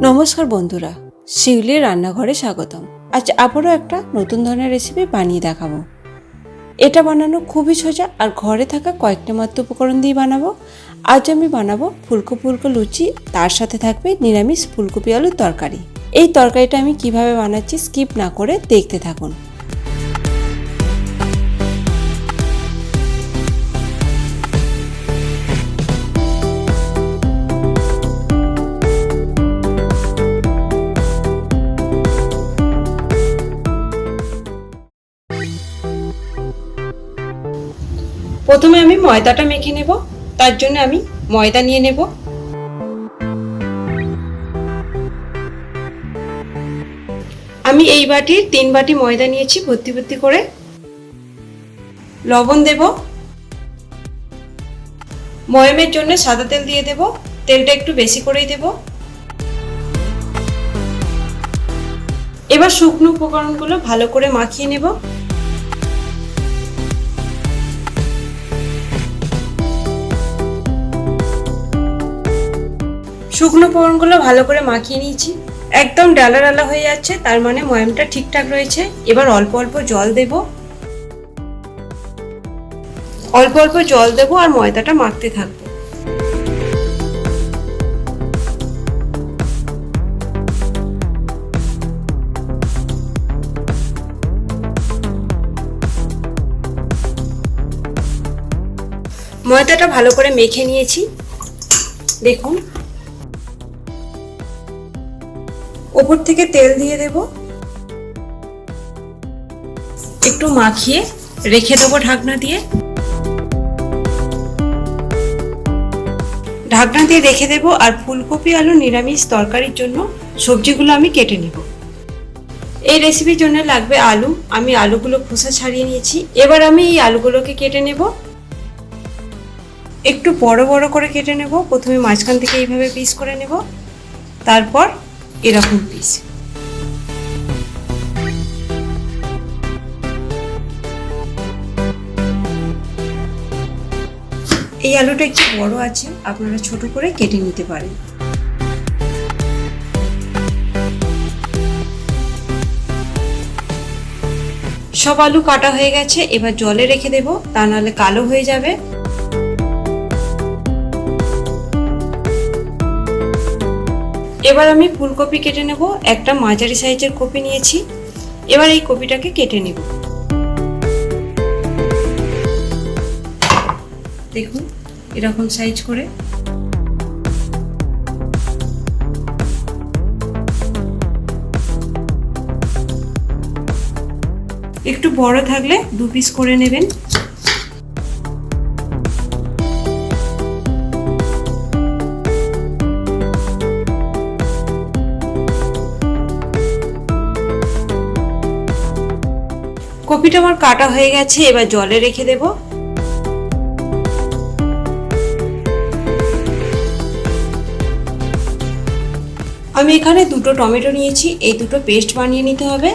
নমস্কার বন্ধুরা, শিউলির রান্নাঘরে স্বাগতম। আজ আবারও একটা নতুন ধরনের রেসিপি বানিয়ে দেখাবো। এটা বানানো খুবই সোজা আর ঘরে থাকা কয়েকটা মাত্র উপকরণ দিয়ে বানাবো। আজ আমি বানাবো ফুলকো ফুলকো লুচি, তার সাথে থাকবে নিরামিষ ফুলকপি আলুর তরকারি। এই তরকারিটা আমি কিভাবে বানাচ্ছি স্কিপ না করে দেখতে থাকুন। প্রথমে আমি ময়দাটা মেখে নেব। তার জন্য আমি ময়দা নিয়ে নেব। আমি এই বাটির 3 বাটি ময়দা নিয়েছি ভর্তি ভর্তি করে। লবণ দেব। ময়মের জন্য সাদা তেল দিয়ে দেব। তেলটা একটু বেশি করেই দেব। এবার শুকনো উপকরণগুলো ভালো করে মাখিয়ে নেব। শুকনো উপকরণগুলো ভালো করে মাখিয়ে নিয়েছি। একদম ডালা ডালা হয়ে যাচ্ছে, তার মানে ময়ামটা ঠিকঠাক রয়েছে। এবার অল্প অল্প জল দেব। অল্প অল্প জল দেব আর ময়দাটা মাখতে থাকবো। ময়দাটা ভালো করে মেখে নিয়েছি, দেখুন। উপর থেকে তেল দিয়ে দেব। একটু মাখিয়ে রেখে দেবো ঢাকনা দিয়ে। ঢাকনা দিয়ে রেখে দেব। আর ফুলকপি আলু নিরামিষ তরকারির জন্য সবজিগুলো আমি কেটে নেব। এই রেসিপির জন্য লাগবে আলু। আমি আলুগুলো খোসা ছাড়িয়ে নিয়েছি। এবার আমি এই আলুগুলোকে কেটে নেব। একটু বড় বড় করে কেটে নেব। প্রথমে মাঝখান থেকে এইভাবে পিস করে নেব, তারপর এরকম পিস। এই আলুটা একটু বড় আছে, আপনারা ছোট করে কেটে নিতে পারেন। সব আলু কাটা হয়ে গেছে। এবার জলে রেখে দেব, তা নাহলে কালো হয়ে যাবে। এবার আমি ফুলকপি কেটে নেব। একটা মাঝারি সাইজের কপি নিয়েছি। এবার এই কপিটাকে কেটে নেব। দেখুন এরকম সাইজ করে। একটু বড় থাকলে 2 পিস করে নেবেন। কপিটা আমার কাটা হয়ে গেছে। এবার জলে রেখে দেব। আমি এখানে 2টো টমেটো নিয়েছি। এই 2টো পেস্ট বানিয়ে নিতে হবে।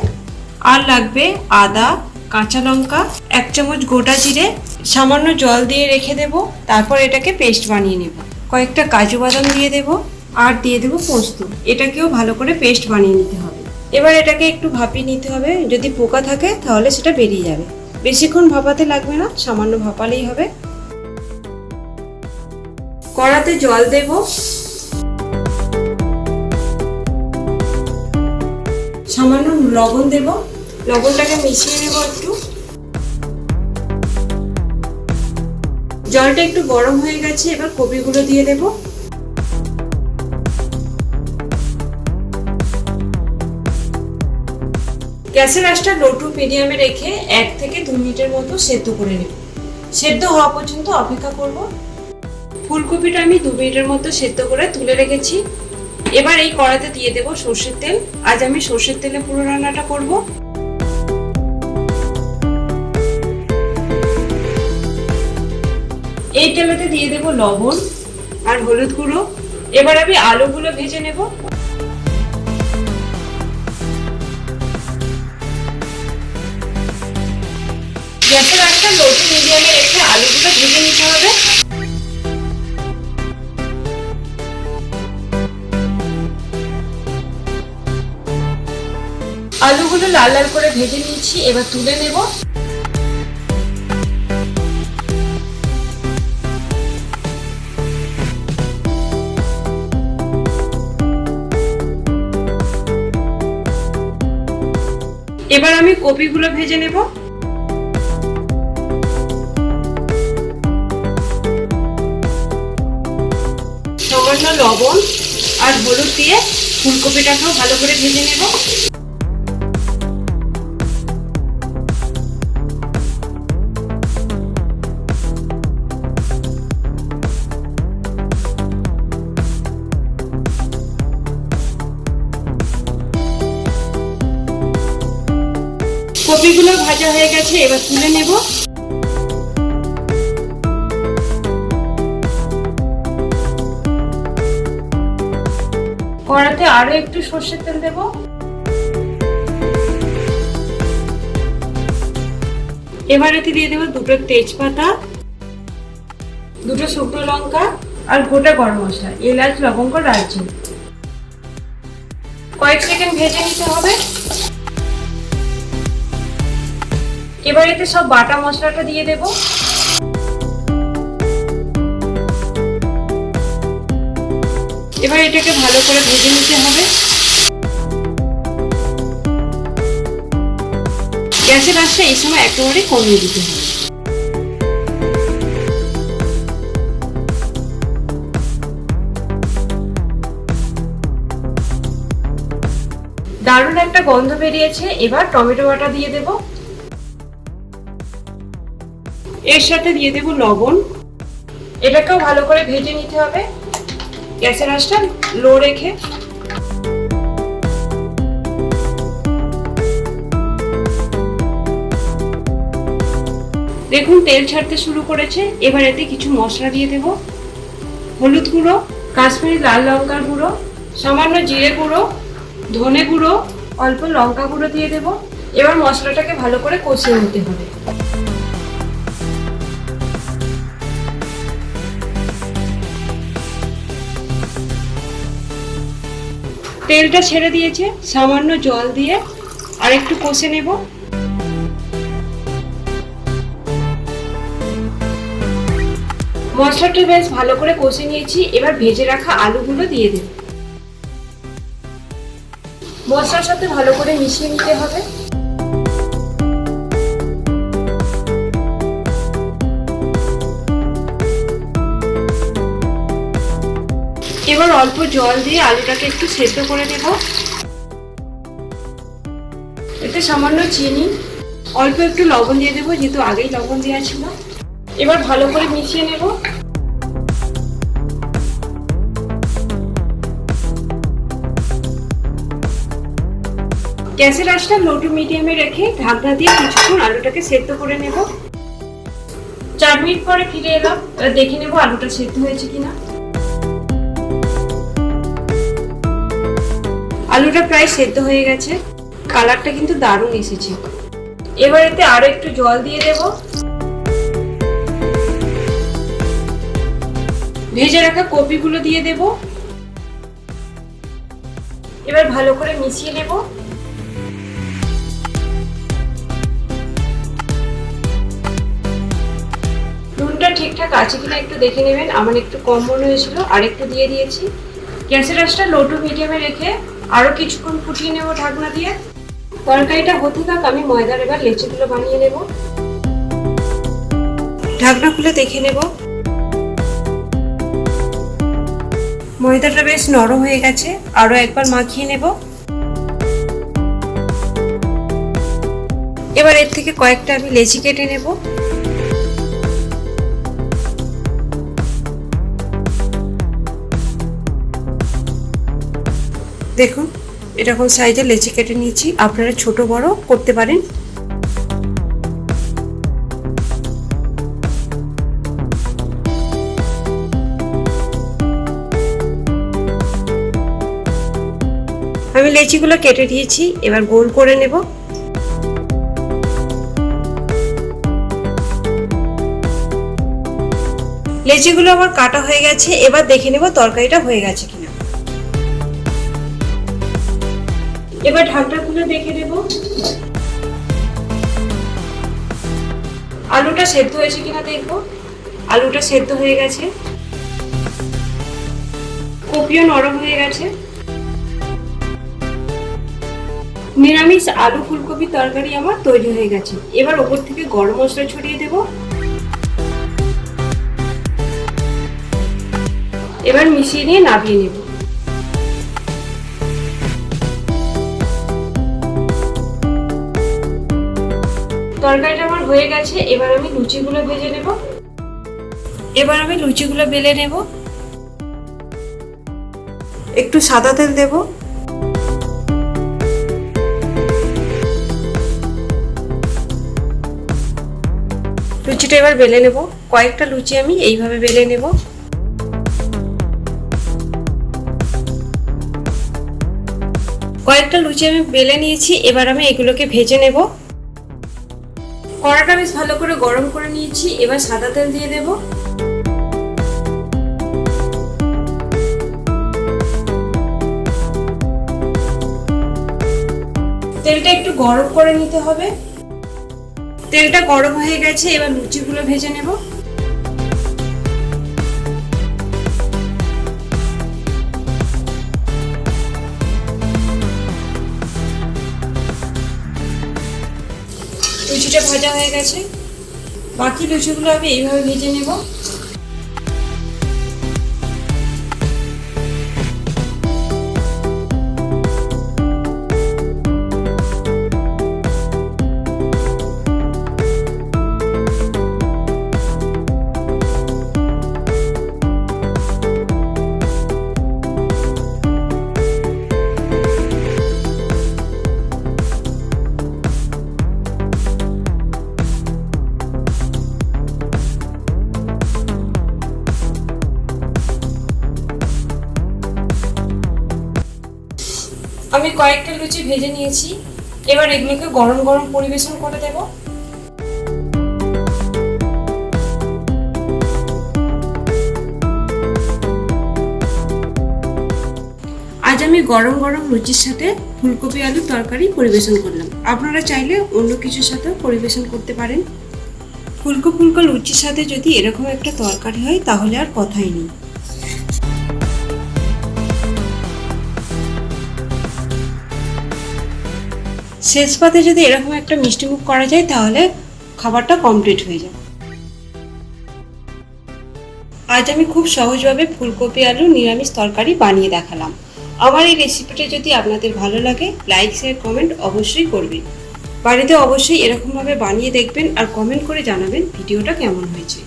আর লাগবে আদা, কাঁচা লঙ্কা, 1 চামচ গোটা জিরে। সামান্য জল দিয়ে রেখে দেব। তারপর এটাকে পেস্ট বানিয়ে নেব। কয়েকটা কাজু বাদাম দিয়ে দেব। আর দিয়ে দেব পোস্ত। এটাকেও ভালো করে পেস্ট বানিয়ে নিতে হবে। এবার এটাকে একটু ভাপিয়ে নিতে হবে। যদি পোকা থাকে তাহলে সেটা বেরিয়ে যাবে। বেশিক্ষণ ভাপাতে লাগবে না, সামান্য ভাপালেই হবে। কড়াতে জল দেব। সামান্য লবণ দেব। লবণটাকে মিশিয়ে নেব একটু। জলটা একটু গরম হয়ে গেছে। এবার কপিগুলো দিয়ে দেব। গ্যাসের আঁচটা লো টু মিডিয়ামে রেখে 1 থেকে 2 মিনিটের মতো সেদ্ধ করে নেব। সেদ্ধ হওয়া পর্যন্ত অপেক্ষা করব। ফুলকপিটা আমি 2 মিনিটের মতো সেদ্ধ করে তুলে রেখেছি। এবার এই কড়াতে দিয়ে দেব সরষের তেল। আজ আমি সরষের তেলে পুরো রান্নাটা করব। এই তেলেতে দিয়ে দেব লবণ আর হলুদ গুঁড়ো। এবার আমি আলুগুলো ভেজে নেব। গ্যাসের আঁচটা লো টু মিডিয়ামে রেখে আলুগুলো ভেজে নিতে হবে। আলুগুলো লাল লাল করে ভেজে নিয়েছি, এবার তুলে নেব। এবার আমি কপিগুলো ভেজে নেব। সামান্য লবণ আর হলুদ দিয়ে ফুলকপিটাকেও ভালো করে ভেজে নেব। কপিগুলো ভাজা হয়ে গেছে, এবার তুলে নেব। কড়াতে আরো একটু সরষের তেল দেব। এবার এতে দিয়ে দেবো দুটো তেজপাতা, দুটো শুকনো লঙ্কা আর গোটা গরম মশলা, এলাচ, লবঙ্গ, দারচিনি। কয়েক সেকেন্ড ভেজে নিতে হবে। এবার এতে সব বাটা মশলাটা দিয়ে দেব। এবার এটাকে ভালো করে ভেজে নিতে হবে। গ্যাসের আঁচটা এই সময় একেবারে কমিয়ে দিতে হবে। দারুণ একটা গন্ধ বেরিয়েছে। এবার টমেটো বাটা দিয়ে দেব। এর সাথে দিয়ে দেব লবণ। এটাকেও ভালো করে ভেজে নিতে হবে, গ্যাসের আঁচটা লো রেখে। দেখুন তেল ছাড়তে শুরু করেছে। এবার এতে কিছু মশলা দিয়ে দেব। হলুদ গুঁড়ো, কাশ্মীরি লাল লঙ্কার গুঁড়ো, সামান্য জিরে গুঁড়ো, ধনে গুঁড়ো, অল্প লঙ্কা গুঁড়ো দিয়ে দেব। এবার মশলাটাকে ভালো করে কষিয়ে নিতে হবে। তেলটা ছেড়ে দিয়েছে, সামান্য জল দিয়ে আর একটু কষে নেব। মশলাটা বেশ ভালো করে কষে নিয়েছি। এবার ভেজে রাখা আলুগুলো দিয়ে দেব। মশলার সাথে ভালো করে মিশিয়ে নিতে হবে। এবার অল্প জল দিয়ে আলুটাকে একটু সেদ্ধ করে নেব। এতে সামান্য চিনি, অল্প একটু লবণ দিয়ে দেবো, যেহেতু আগেই লবণ দেওয়া ছিল। এবার ভালো করে মিশিয়ে নেব। গ্যাসের আঁচটা লো টু মিডিয়ামে রেখে ঢাকনা দিয়ে কিছুক্ষণ আলুটাকে সেদ্ধ করে নেব। 4 মিনিট পরে ফিরে এলাম। দেখে নেব আলুটা সেদ্ধ হয়েছে কিনা। আলুটা প্রায় সেদ্ধ হয়ে গেছে, কালারটা কিন্তু দারুণ এসেছে। এবার এতে আরো একটু জল দিয়ে দেব। ভেজে রাখা কপিগুলো দিয়ে দেব। এবার ভালো করে মিশিয়ে নেব। নুনটা ঠিকঠাক আছে কিনা একটু দেখে নেবেন। আমার একটু কম মনে হয়েছিল, আর একটু দিয়ে দিয়েছি। গ্যাসের আঁচটা লো টু মিডিয়ামে রেখে আরো কিছুক্ষণ ফুটিয়ে নেব ঢাকনা দিয়ে। তরকারিটা হতে থাক, আমি ময়দার এবার লেচিগুলো বানিয়ে নেব। ঢাকনা খুলে দেখে নেব। ময়দাটা বেশ নরম হয়ে গেছে, আরো একবার মাখিয়ে নেব। এবার এর থেকে কয়েকটা আমি লেচি কেটে নেব। দেখুন এরকম সাইজের লেচি কেটে নিয়েছি, আপনারা ছোট বড় করতে পারেন। আমি লেচিগুলো কেটে দিয়েছি, এবার গোল করে নেব। লেচিগুলো আমার কাটা হয়ে গেছে, এবার দেখে নেব তরকারিটা হয়ে গেছে কিনা। এবার ঢাকনা খুলে দেখে নেব আলুটা সেদ্ধ হয়েছে কিনা দেখবো। আলুটা সেদ্ধ হয়ে গেছে, কপিও নরম হয়ে গেছে। নিরামিষ আলু ফুলকপি তরকারি আমার তৈরি হয়ে গেছে। এবার ওপর থেকে গরম মশলা ছড়িয়ে দেব। এবার মিশিয়ে নিয়ে নামিয়ে নেব। তরকারিটা আমার হয়ে গেছে। এবার আমি লুচিগুলো ভেজে নেব। এবার আমি লুচিগুলো বেলে নেব। একটু সাদা তেল দেব। লুচিটা এবার বেলে নেব। কয়েকটা লুচি আমি এইভাবে বেলে নেব। কয়েকটা লুচি আমি বেলে নিয়েছি। এবার আমি এগুলোকে ভেজে নেব। কড়াটা বেশ ভালো করে গরম করে নিয়েছি। এবার সাদা তেল দিয়ে দেব। তেলটা একটু গরম করে নিতে হবে। তেলটা গরম হয়ে গেছে। এবার লুচিগুলো ভেজে নেব। লুচিটা ভাজা হয়ে গেছে। বাকি লুচিগুলো আমি এইভাবে ভেজে নেব। আমি কয়েকটা লুচি ভেজে নিয়েছি। এবার এগুলোকে গরম গরম পরিবেশন করে দেব। আজ আমি গরম গরম লুচির সাথে ফুলকপি আলুর তরকারি পরিবেশন করলাম। আপনারা চাইলে অন্য কিছুর সাথেও পরিবেশন করতে পারেন। ফুলকো ফুলকো লুচির সাথে যদি এরকম একটা তরকারি হয় তাহলে আর কথাই নেই। শেষ পাতে যদি এরকম একটা মিষ্টি মুখ করা যায় তাহলে খাবারটা কমপ্লিট হয়ে যায়। আজ আমি খুব সহজভাবে ফুলকপি আলু নিরামিষ তরকারি বানিয়ে দেখালাম। আমার এই রেসিপিটা যদি আপনাদের ভালো লাগে লাইক শেয়ার কমেন্ট অবশ্যই করবেন। বাড়িতে অবশ্যই এরকমভাবে বানিয়ে দেখবেন আর কমেন্ট করে জানাবেন ভিডিওটা কেমন হয়েছে।